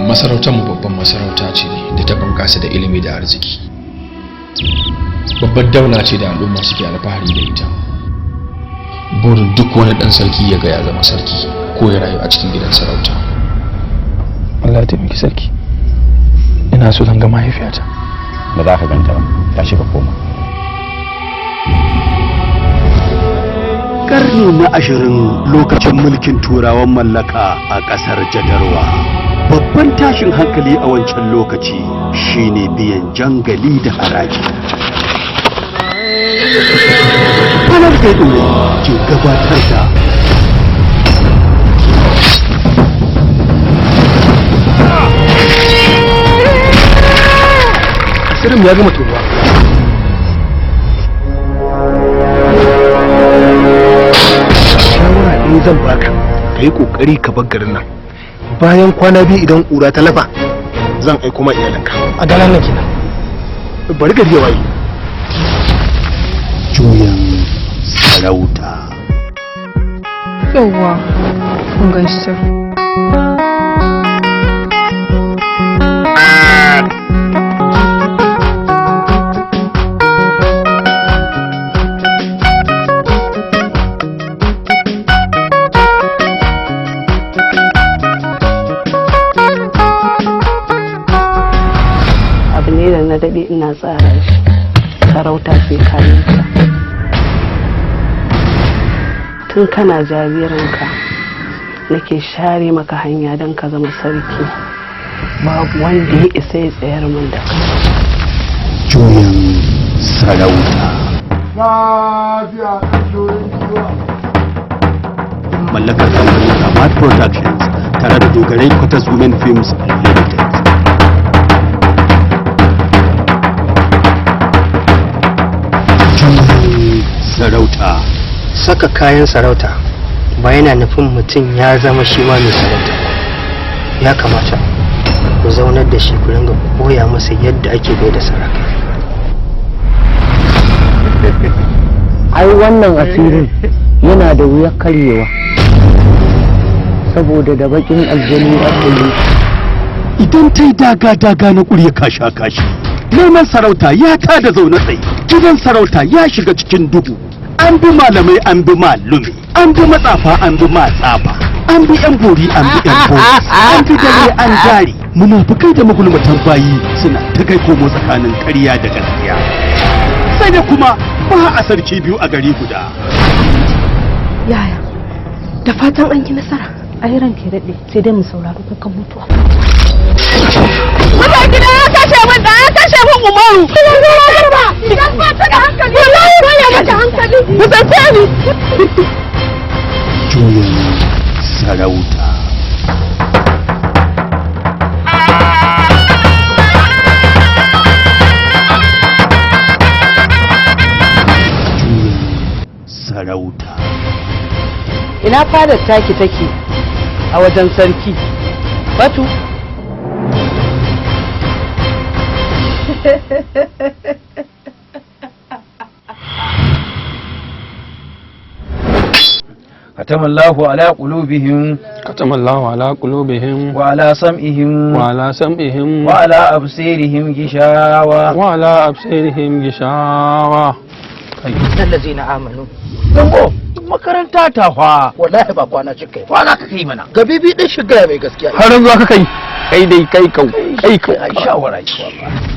masarautar mu babban masarauta ce da ta bunkasa da ilimi da arziki. Babbar daula ce da al'umma suke alfahari da ita. Burin duk wani dan sarki ya ga ya zama sarki ko ya rayu a cikin gidan sarauta. Allah ya taimaki sarki. Ina so zan ga mahaifiyata. Ba za ka ganta ba, ta shiga koma. Karni na 20 lokacin mulkin turawan mallaka a ƙasar Jadarwa. Babban tashin hankali a wancan lokaci shine biyan jangali da haraji. Fanar da ke gabatar da asirin ya gama turuwa. Shawara ɗin zan baka, ka yi ƙoƙari ka bar garin nan. Bayan kwana biyu idan ƙura ta lafa, zan aiko ma iyalanka. A daren nan kenan. Bari gari ya waye. Juyan sarauta. Yawwa, kun gaishe. Na daɗe ina tsara shi, sarauta sai kayanka. Tun kana jaririnka nake share maka hanya don ka zama sarki, babu wanda ya isa ya tsayar min da kai. Juyan sarauta. Mallakar kamfanin Kamat Productions tare da dogarai Quarters Women Films Limited. Sarauta. Saka kayan sarauta ba yana nufin mutum ya zama shi ma mai sarauta. Ya kamata ku zaunar da shi ku ringa koya masa yadda ake bai da sarauta. Ai wannan asirin yana da wuyar karyewa saboda da bakin aljani aka yi. Idan ta yi daga na ƙurya kashi neman sarauta ya tada zaune tsaye, gidan sarauta ya shiga cikin duhu. An bi malamai, an bi malumi, an bi matsafa, an bi matsafa, an bi yan bori, an bi yan bori, an bi dare, an jari. Munafukai da magulmatan bayi suna ta kai komo tsakanin ƙarya da gaskiya. Sai da kuma ba a sarki biyu a gari guda. Yaya, da fatan an yi nasara. Ai ranke daɗe sai dai mu saurari kukan mutuwa. Mutan gida ya kashe min da ya kashe min Umaru. Idan ba ta da hankali, wallahi ba ya mata hankali. Musance ni. Juyin sarauta. Juyin sarauta. Ina fadar taki take a wajen sarki. Batu. ختم الله على قلوبهم ختم الله على قلوبهم وعلى سمعهم وعلى سمعهم وعلى أبصيرهم غشاوة وعلى أبصارهم غشاوة. الذين آمنوا. makaranta ta fa Wallahi ba kwana cika. kwana ka kai mana Gabibi din shiga mai gaskiya. Har yanzu aka kai dai kai kau. ai shawara ce wallahi